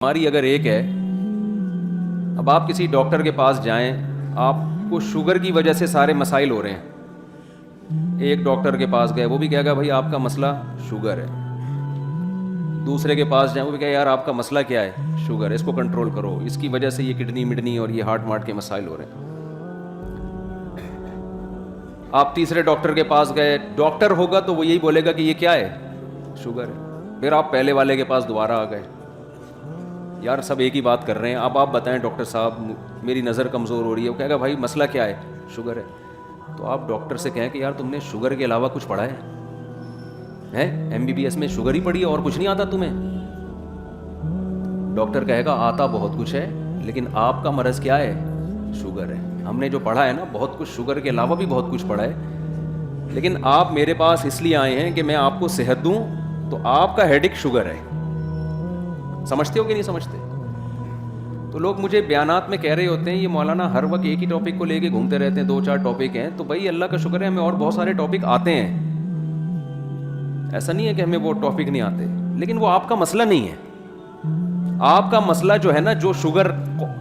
بیماری اگر ایک ہے، اب آپ کسی ڈاکٹر کے پاس جائیں، آپ کو شوگر کی وجہ سے سارے مسائل ہو رہے ہیں، ایک ڈاکٹر کے پاس گئے، وہ بھی کہے گا بھائی آپ کا مسئلہ شوگر ہے. دوسرے کے پاس جائیں، وہ بھی کہے یار آپ کا مسئلہ کیا ہے؟ شوگر ہے، اس کو کنٹرول کرو، اس کی وجہ سے یہ کڈنی مڈنی اور یہ ہارٹ کے مسائل ہو رہے ہیں. آپ تیسرے ڈاکٹر کے پاس گئے، ڈاکٹر ہوگا تو وہ یہی بولے گا کہ یہ کیا ہے؟ شوگر ہے. پھر آپ پہلے والے کے پاس دوبارہ آ گئے، یار سب ایک ہی بات کر رہے ہیں، اب آپ بتائیں ڈاکٹر صاحب میری نظر کمزور ہو رہی ہے. وہ کہے گا بھائی مسئلہ کیا ہے؟ شوگر ہے. تو آپ ڈاکٹر سے کہیں کہ یار تم نے شوگر کے علاوہ کچھ پڑھا ہے؟ MBBS میں شوگر ہی پڑھی ہے اور کچھ نہیں آتا تمہیں؟ ڈاکٹر کہے گا آتا بہت کچھ ہے، لیکن آپ کا مرض کیا ہے؟ شوگر ہے. ہم نے جو پڑھا ہے نا بہت کچھ، شوگر کے علاوہ بھی بہت کچھ پڑھا ہے، لیکن آپ میرے پاس اس لیے آئے ہیں کہ میں آپ کو صحت دوں، تو آپ کا ہیڈک شوگر ہے. سمجھتے ہو کہ نہیں سمجھتے؟ تو لوگ مجھے بیانات میں کہہ رہے ہوتے ہیں یہ مولانا ہر وقت ایک ہی ٹاپک کو لے کے گھومتے رہتے ہیں، 2-4 ٹاپک ہیں. تو بھائی اللہ کا شکر ہے ہمیں اور بہت سارے ٹاپک آتے ہیں، ایسا نہیں ہے کہ ہمیں وہ ٹاپک نہیں آتے، لیکن وہ آپ کا مسئلہ نہیں ہے. آپ کا مسئلہ جو ہے نا، جو شوگر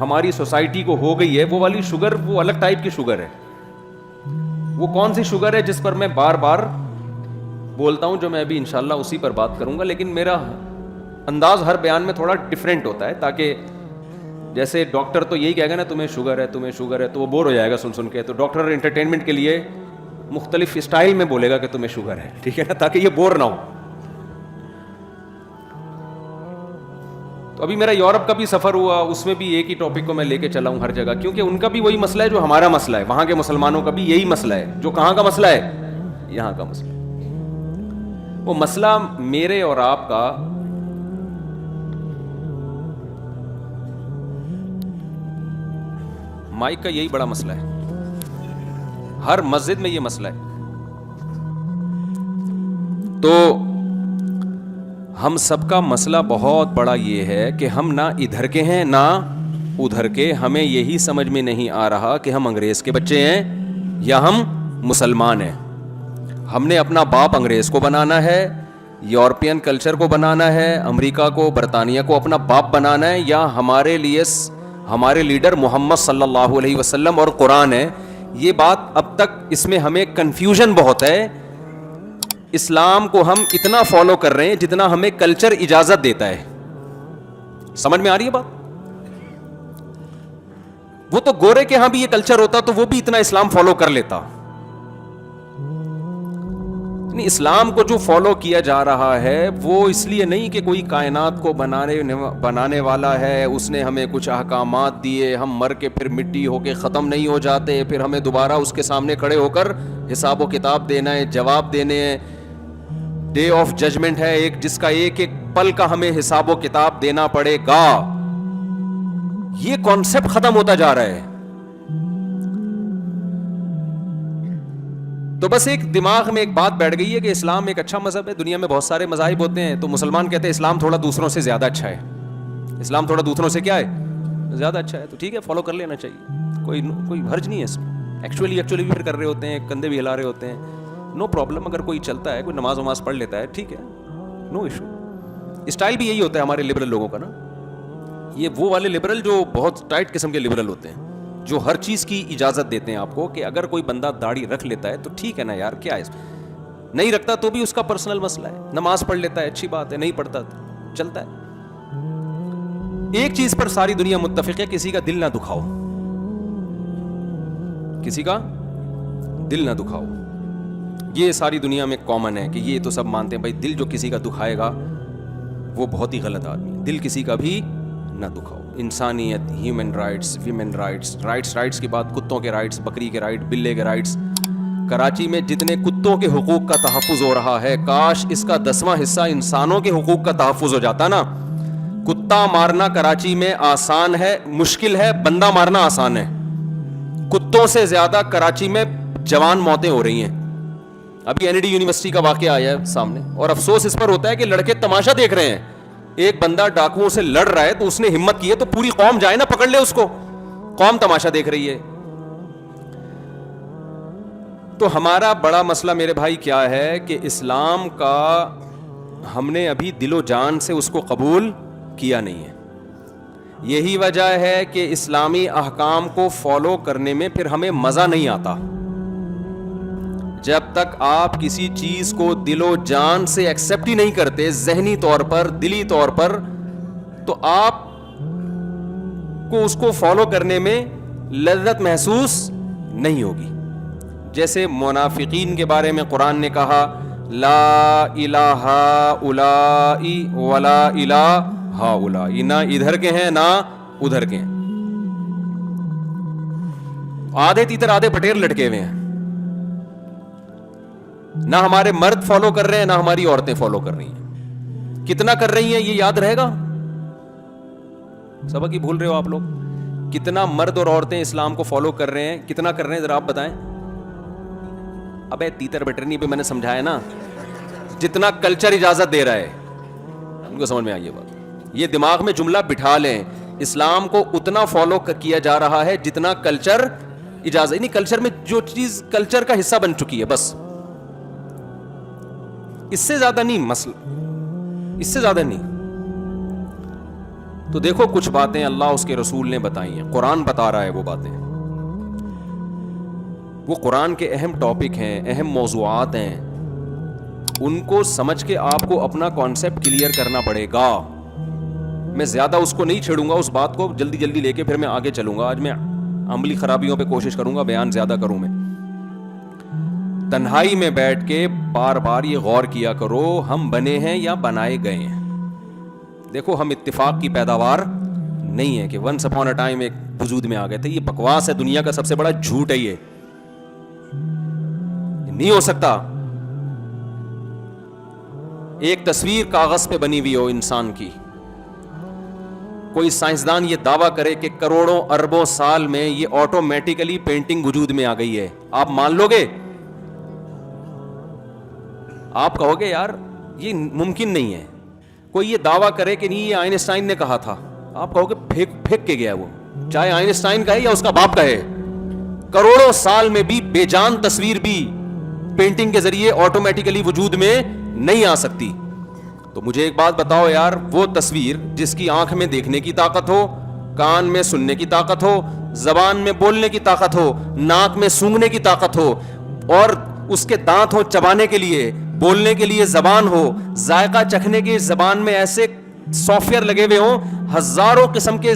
ہماری سوسائٹی کو ہو گئی ہے، وہ والی شوگر وہ الگ ٹائپ کی شوگر ہے. وہ کون سی شوگر ہے جس پر میں بار بار بولتا ہوں، جو میں ابھی انشاءاللہ اسی پر بات کروں گا، لیکن میرا انداز ہر بیان میں تھوڑا ڈیفرنٹ ہوتا ہے، تاکہ جیسے ڈاکٹر تو یہی کہے گا نا تمہیں شوگر ہے تمہیں شوگر ہے، تو وہ بور ہو جائے گا سن کے. تو ڈاکٹر انٹرٹینمنٹ کے لیے مختلف اسٹائل میں بولے گا کہ تمہیں شوگر ہے، ٹھیک ہے نا، تاکہ یہ بور نہ ہو. تو ابھی میرا یورپ کا بھی سفر ہوا، اس میں بھی ایک ہی ٹاپک کو میں لے کے چلا ہوں ہر جگہ، کیونکہ ان کا بھی وہی مسئلہ ہے جو ہمارا مسئلہ ہے. وہاں کے مسلمانوں کا بھی یہی مسئلہ ہے جو کہاں کا مسئلہ ہے؟ یہاں کا مسئلہ. وہ مسئلہ میرے اور آپ کا مائک کا یہی بڑا مسئلہ ہے، ہر مسجد میں یہ مسئلہ ہے. تو ہم سب کا مسئلہ بہت بڑا یہ ہے کہ ہم نہ ادھر کے ہیں نہ ادھر کے. ہمیں یہی سمجھ میں نہیں آ رہا کہ ہم انگریز کے بچے ہیں یا ہم مسلمان ہیں. ہم نے اپنا باپ انگریز کو بنانا ہے، یورپین کلچر کو بنانا ہے، امریکہ کو برطانیہ کو اپنا باپ بنانا ہے، یا ہمارے لیے ہمارے لیڈر محمد صلی اللہ علیہ وسلم اور قرآن ہے. یہ بات اب تک اس میں ہمیں کنفیوژن بہت ہے. اسلام کو ہم اتنا فالو کر رہے ہیں جتنا ہمیں کلچر اجازت دیتا ہے. سمجھ میں آ رہی ہے بات؟ وہ تو گورے کے ہاں بھی یہ کلچر ہوتا تو وہ بھی اتنا اسلام فالو کر لیتا. اسلام کو جو فالو کیا جا رہا ہے وہ اس لیے نہیں کہ کوئی کائنات کو بنانے والا ہے، اس نے ہمیں کچھ احکامات دیے، ہم مر کے پھر مٹی ہو کے ختم نہیں ہو جاتے، پھر ہمیں دوبارہ اس کے سامنے کھڑے ہو کر حساب و کتاب دینا ہے، جواب دینے ہیں. ڈے آف ججمنٹ ہے ایک، جس کا ایک ایک پل کا ہمیں حساب و کتاب دینا پڑے گا. یہ کانسیپٹ ختم ہوتا جا رہا ہے. تو بس ایک دماغ میں ایک بات بیٹھ گئی ہے کہ اسلام ایک اچھا مذہب ہے. دنیا میں بہت سارے مذاہب ہوتے ہیں، تو مسلمان کہتے ہیں اسلام تھوڑا دوسروں سے زیادہ اچھا ہے. اسلام تھوڑا دوسروں سے کیا ہے؟ زیادہ اچھا ہے. تو ٹھیک ہے، فالو کر لینا چاہیے، کوئی حرج نہیں ہے اس میں. ایکچولی بھی پھر کر رہے ہوتے ہیں، کندھے بھی ہلا رہے ہوتے ہیں، نو پرابلم. اگر کوئی چلتا ہے، کوئی نماز پڑھ لیتا ہے، ٹھیک ہے، نو ایشو. اسٹائل بھی یہی ہوتا ہے ہمارے لبرل لوگوں کا نا. یہ وہ والے لبرل جو بہت ٹائٹ قسم کے لبرل ہوتے ہیں، جو ہر چیز کی اجازت دیتے ہیں آپ کو کہ اگر کوئی بندہ داڑھی رکھ لیتا ہے تو ٹھیک ہے نا یار، کیا ہے، نہیں رکھتا تو بھی اس کا پرسنل مسئلہ ہے. نماز پڑھ لیتا ہے اچھی بات ہے، نہیں پڑھتا چلتا ہے. ایک چیز پر ساری دنیا متفق ہے، کسی کا دل نہ دکھاؤ، کسی کا دل نہ دکھاؤ. یہ ساری دنیا میں کامن ہے کہ یہ تو سب مانتے ہیں بھائی دل جو کسی کا دکھائے گا وہ بہت ہی غلط آدمی ہے. دل کسی کا بھی نہ دکھاؤ. انسانیت، human rights, women rights, rights کی بات، کتوں کے رائٹس، بکری کے رائٹ، بلے کے رائٹس. کراچی میں جتنے کتوں کے حقوق کا تحفظ ہو رہا ہے، کاش اس کا 10واں حصہ انسانوں کے حقوق کا تحفظ ہو جاتا نا. کتا مارنا کراچی میں آسان ہے، مشکل ہے. بندہ مارنا آسان ہے. کتوں سے زیادہ کراچی میں جوان موتیں ہو رہی ہیں. ابھی NID یونیورسٹی کا واقعہ آیا ہے سامنے، اور افسوس اس پر ہوتا ہے کہ لڑکے تماشا دیکھ رہے ہیں. ایک بندہ ڈاکوؤں سے لڑ رہا ہے تو اس نے ہمت کی ہے تو پوری قوم جائے نا پکڑ لے اس کو. قوم تماشا دیکھ رہی ہے. تو ہمارا بڑا مسئلہ میرے بھائی کیا ہے کہ اسلام کا ہم نے ابھی دل و جان سے اس کو قبول کیا نہیں ہے. یہی وجہ ہے کہ اسلامی احکام کو فالو کرنے میں پھر ہمیں مزہ نہیں آتا. جب تک آپ کسی چیز کو دل و جان سے ایکسیپٹ ہی نہیں کرتے, ذہنی طور پر, دلی طور پر, تو آپ کو اس کو فالو کرنے میں لذت محسوس نہیں ہوگی. جیسے منافقین کے بارے میں قرآن نے کہا لا الہ اولائی ولا الہ ہاؤلائی, نہ ادھر کے ہیں نہ ادھر کے ہیں, آدھے تیتر آدھے بٹیر لٹکے ہوئے ہیں. نہ ہمارے مرد فالو کر رہے ہیں نہ ہماری عورتیں فالو کر رہی ہیں. کتنا کر رہی ہیں یہ یاد رہے گا؟ سبق ہی بھول رہے ہو آپ لوگ. کتنا مرد اور عورتیں اسلام کو فالو کر رہے ہیں, کتنا کر رہے ہیں ذرا آپ بتائیں. ابے تیتر بٹرنی پہ میں نے سمجھایا نا, جتنا کلچر اجازت دے رہا ہے. ان کو سمجھ میں آئی یہ بات, یہ دماغ میں جملہ بٹھا لیں. اسلام کو اتنا فالو کیا جا رہا ہے جتنا کلچر اجازت, نہیں کلچر میں جو چیز کلچر کا حصہ بن چکی ہے بس, اس سے زیادہ نہیں مسئلہ, اس سے زیادہ نہیں. تو دیکھو کچھ باتیں اللہ اس کے رسول نے بتائی ہیں, قرآن بتا رہا ہے وہ باتیں, وہ قرآن کے اہم ٹاپک ہیں, اہم موضوعات ہیں. ان کو سمجھ کے آپ کو اپنا کانسیپٹ کلیئر کرنا پڑے گا. میں زیادہ اس کو نہیں چھیڑوں گا, اس بات کو جلدی جلدی لے کے پھر میں آگے چلوں گا. آج میں عملی خرابیوں پہ کوشش کروں گا بیان زیادہ کروں. میں تنہائی میں بیٹھ کے بار بار یہ غور کیا کرو, ہم بنے ہیں یا بنائے گئے ہیں. دیکھو ہم اتفاق کی پیداوار نہیں ہے کہ ونس اپون اے ٹائم ایک وجود میں آ گئے تھے. یہ بکواس ہے, دنیا کا سب سے بڑا جھوٹ ہے. یہ نہیں ہو سکتا. ایک تصویر کاغذ پہ بنی ہوئی ہو انسان کی, کوئی سائنسدان یہ دعویٰ کرے کہ کروڑوں اربوں سال میں یہ آٹومیٹیکلی پینٹنگ وجود میں آ گئی ہے, آپ مان لو گے؟ آپ کہو گے یار یہ ممکن نہیں ہے. کوئی یہ دعویٰ کرے کہ نہیں یہ آئنسٹائن نے کہا تھا, آپ کہو گے پھینک کے گیا وہ, چاہے آئنسٹائن کا ہے یا اس کا باپ کا ہے. کروڑوں سال میں بھی بے جان تصویر بھی پینٹنگ کے ذریعے آٹومیٹیکلی وجود میں نہیں آ سکتی. تو مجھے ایک بات بتاؤ یار, وہ تصویر جس کی آنکھ میں دیکھنے کی طاقت ہو, کان میں سننے کی طاقت ہو, زبان میں بولنے کی طاقت ہو, ناک میں سونگھنے کی طاقت ہو, اور اس کے دانت ہو چبانے کے لیے, بولنے کے لیے زبان ہو, ذائقہ چکھنے کے زبان میں ایسے سافٹ ویئر لگے ہوئے ہوں, ہزاروں قسم کے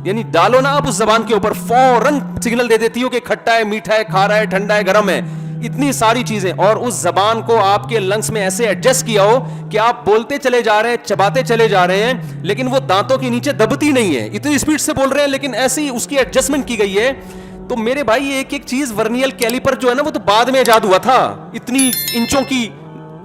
یعنی ڈالو نا آپ اس زبان کے اوپر فوراً سگنل دے دیتی ہو کہ کھٹا ہے, میٹھا ہے, کھارا ہے, ٹھنڈا ہے, گرم ہے, اتنی ساری چیزیں. اور اس زبان کو آپ کے لنگس میں ایسے ایڈجسٹ کیا ہو کہ آپ بولتے چلے جا رہے ہیں, چباتے چلے جا رہے ہیں, لیکن وہ دانتوں کے نیچے دبتی نہیں ہے. اتنی اسپیڈ سے بول رہے ہیں لیکن ایسی اس کی ایڈجسٹمنٹ کی گئی ہے. تو میرے بھائی ایک ایک چیز, ورنیل کیلیپر جو ہے نا وہ تو بعد میں ایجاد ہوا تھا. اتنی انچوں کی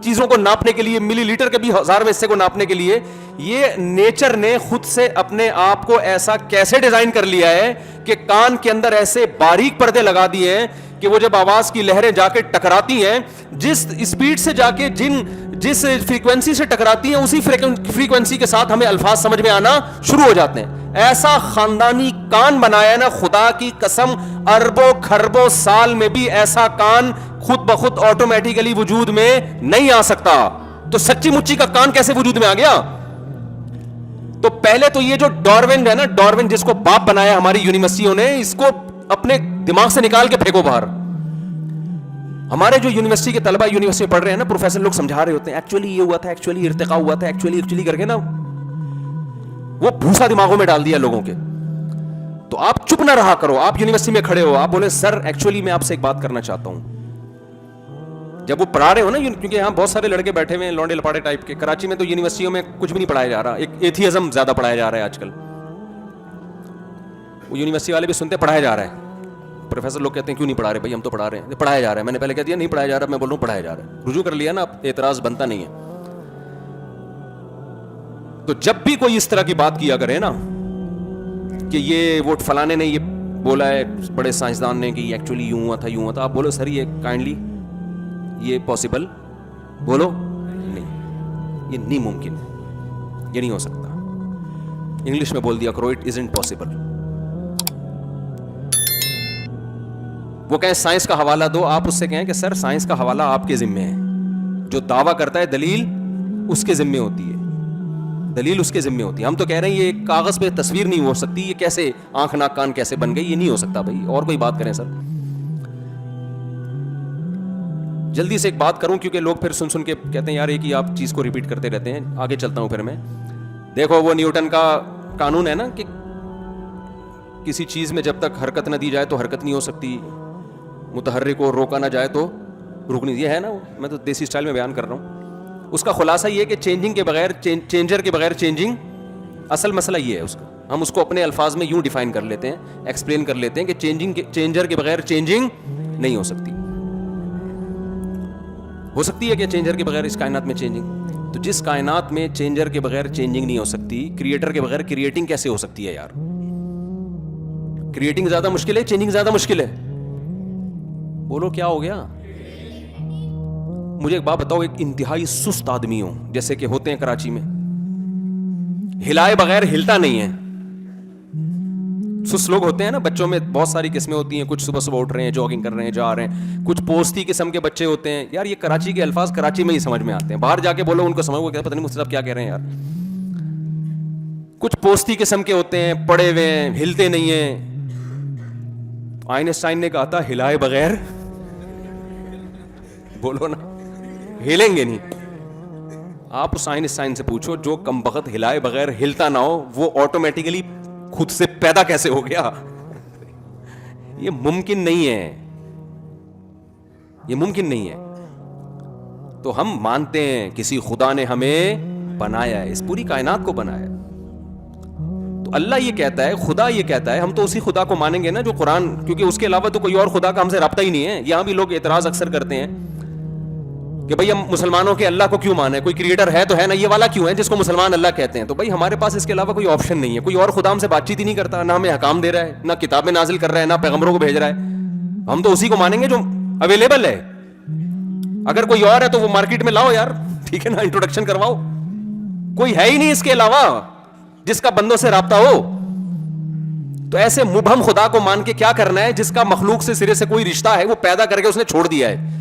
چیزوں کو ناپنے کے لیے, ملی لیٹر کے بھی 1000 حصے کو ناپنے کے لیے, یہ نیچر نے خود سے اپنے آپ کو ایسا کیسے ڈیزائن کر لیا ہے کہ کان کے اندر ایسے باریک پردے لگا دیے ہیں کہ وہ جب آواز کی لہریں جا کے ٹکراتی ہیں, جس اسپیڈ سے جا کے جس فریکوینسی سے ٹکراتی ہیں اسی فریکوینسی کے ساتھ ہمیں الفاظ سمجھ میں آنا شروع ہو جاتے ہیں. ایسا خاندانی کان بنایا نا خدا کی قسم, اربوں کھربوں سال میں بھی ایسا کان خود بخود آٹومیٹیکلی وجود میں نہیں آ سکتا. تو سچی مچی کا کان کیسے وجود میں آ گیا؟ تو پہلے تو یہ جو ڈارون ہے نا, ڈارون جس کو باپ بنایا ہماری یونیورسٹیوں نے, اس کو اپنے دماغ سے نکال کے پھینکو باہر. ہمارے جو یونیورسٹی کے طلبہ یونیورسٹی پڑھ رہے ہیں نا, پروفیسر لوگ سمجھا رہے ہوتے ہیں ایکچولی یہ ہوا تھا, ایکچولی ارتقا ہوا تھا, ایکچولی کر کے نا وہ بھوسا دماغوں میں ڈال دیا لوگوں کے. تو آپ چپ نہ رہا کرو. آپ یونیورسٹی میں کھڑے ہو, آپ بولے سر ایکچولی میں آپ سے ایک بات کرنا چاہتا ہوں. جب وہ پڑھا رہے ہو نا, کیونکہ یہاں بہت سارے لڑکے بیٹھے ہوئے ہیں لونڈے لپاڑے ٹائپ کے. کراچی میں تو یونیورسٹیوں میں کچھ بھی نہیں پڑھایا جا رہا, ایک ایتھیزم زیادہ پڑھایا جا رہا ہے آج کل. وہ یونیورسٹی والے بھی سنتے پڑھایا جا رہا ہے. پروفیسر لوگ کہتے ہیں کیوں نہیں پڑھا رہے بھائی, ہم تو پڑھا رہے ہیں. پڑھایا جا رہا ہے, میں نے پہلے کہہ دیا نہیں پڑھایا جا رہا, میں بول رہا ہوں پڑھایا جا رہا ہے. رجوع کر لیا نا, اب اعتراض بنتا نہیں ہے. تو جب بھی کوئی اس طرح کی بات کیا کرے نا کہ یہ وہ فلانے نے یہ بولا ہے, بڑے سائنسدان نے کہ ایکچولی یوں ہوا تھا, آپ بولو سر یہ کائنڈلی یہ پاسبل, بولو نہیں, یہ نہیں ممکن, یہ نہیں ہو سکتا. انگلش میں بول دیا کرو اٹ ازنٹ پاسبل. وہ کہیں سائنس کا حوالہ دو, آپ اس سے کہیں کہ سر سائنس کا حوالہ آپ کے ذمے ہے, جو دعویٰ کرتا ہے دلیل اس کے ذمے ہوتی ہے. دلیل اس کے ذمے ہوتی ہے. ہم تو کہہ رہے ہیں یہ کاغذ پہ تصویر نہیں ہو سکتی, یہ کیسے آنکھ ناک کان کیسے بن گئی, یہ نہیں ہو سکتا بھائی. اور کوئی بات کریں سر. جلدی سے ایک بات کروں کیونکہ لوگ پھر سن کے کہتے ہیں یار ایک ہی آپ چیز کو ریپیٹ کرتے رہتے ہیں. آگے چلتا ہوں پھر میں. دیکھو وہ نیوٹن کا قانون ہے نا کہ کسی چیز میں جب تک حرکت نہ دی جائے تو حرکت نہیں ہو سکتی, متحرک کو روکا نہ جائے تو رک نہیں. یہ ہے نا, میں تو دیسی اسٹائل میں بیان کر رہا ہوں. اس کا خلاصہ یہ کہ چینجنگ کے بغیر, چینجر کے بغیر چینجنگ, اصل مسئلہ یہ ہے اس کا. ہم اس کو اپنے الفاظ میں یوں ڈیفائن کر لیتے ہیں, ایکسپلین کر لیتے ہیں کہ چینجر کے بغیر چینجنگ نہیں ہو سکتی. ہو سکتی ہے کہ چینجر کے بغیر اس کائنات میں چینجنگ؟ تو جس کائنات میں چینجر کے بغیر چینجنگ نہیں ہو سکتی, کریٹر کے بغیر کریٹنگ کیسے ہو سکتی ہے یار؟ کریٹنگ زیادہ مشکل ہے, چینجنگ زیادہ مشکل ہے؟ بولو کیا ہو گیا؟ مجھے ایک بات بتاؤ, ایک انتہائی سست آدمی ہو جیسے کہ ہوتے ہیں کراچی میں, ہلائے بغیر ہلتا نہیں ہے. سست لوگ ہوتے ہیں نا, بچوں میں بہت ساری قسمیں ہوتی ہیں. کچھ صبح صبح اٹھ رہے ہیں, جاگنگ کر رہے ہیں, جا رہے ہیں. کچھ پوستی قسم کے بچے ہوتے ہیں. یار یہ کراچی کے الفاظ کراچی میں ہی سمجھ میں آتے ہیں, باہر جا کے بولو ان کو سمجھ وہ پتہ نہیں مجھ سے کیا کہہ رہے ہیں یار. کچھ پوستی قسم کے ہوتے ہیں, پڑے ہوئے ہیں, ہلتے نہیں ہیں. آئنسٹائن نے کہا تھا ہلائے بغیر, بولو نا, ہلیں گے نہیں. آپ اس آئنسٹائن سے پوچھو جو کم بخت ہلائے بغیر ہلتا نہ ہو, وہ آٹومیٹیکلی خود سے پیدا کیسے ہو گیا؟ یہ ممکن نہیں ہے, یہ ممکن نہیں ہے. تو ہم مانتے ہیں کسی خدا نے ہمیں بنایا ہے, اس پوری کائنات کو بنایا ہے. تو اللہ یہ کہتا ہے, خدا یہ کہتا ہے, ہم تو اسی خدا کو مانیں گے نا جو قرآن, کیونکہ اس کے علاوہ تو کوئی اور خدا کا ہم سے رابطہ ہی نہیں ہے. یہاں بھی لوگ اعتراض اکثر کرتے ہیں کہ بھائی ہم مسلمانوں کے اللہ کو کیوں مانے, کوئی کریٹر ہے تو ہے نا, یہ والا کیوں ہے جس کو مسلمان اللہ کہتے ہیں. تو بھائی ہمارے پاس اس کے علاوہ کوئی آپشن نہیں ہے. کوئی اور خدا ہم سے بات چیت ہی نہیں کرتا, نہ ہمیں احکام دے رہا ہے, نہ کتابیں نازل کر رہا ہے, نہ پیغمبروں کو بھیج رہا ہے. ہم تو اسی کو مانیں گے جو اویلیبل ہے. اگر کوئی اور ہے تو وہ مارکیٹ میں لاؤ یار, ٹھیک ہے نا, انٹروڈکشن کرواؤ. کوئی ہے ہی نہیں اس کے علاوہ جس کا بندوں سے رابطہ ہو. تو ایسے مبہم خدا کو مان کے کیا کرنا ہے جس کا مخلوق سے سرے سے کوئی رشتہ ہے, وہ پیدا کر کے اس نے چھوڑ دیا ہے.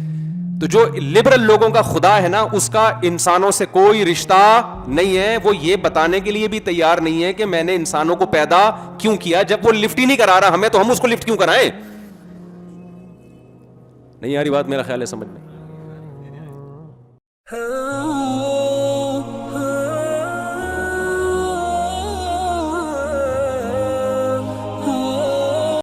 تو جو لبرل لوگوں کا خدا ہے نا, اس کا انسانوں سے کوئی رشتہ نہیں ہے. وہ یہ بتانے کے لیے بھی تیار نہیں ہے کہ میں نے انسانوں کو پیدا کیوں کیا, جب وہ لفٹ ہی نہیں کرا رہا ہمیں, تو ہم اس کو لفٹ کیوں کرائیں؟ نہیں یاری بات, میرا خیال ہے سمجھ میں.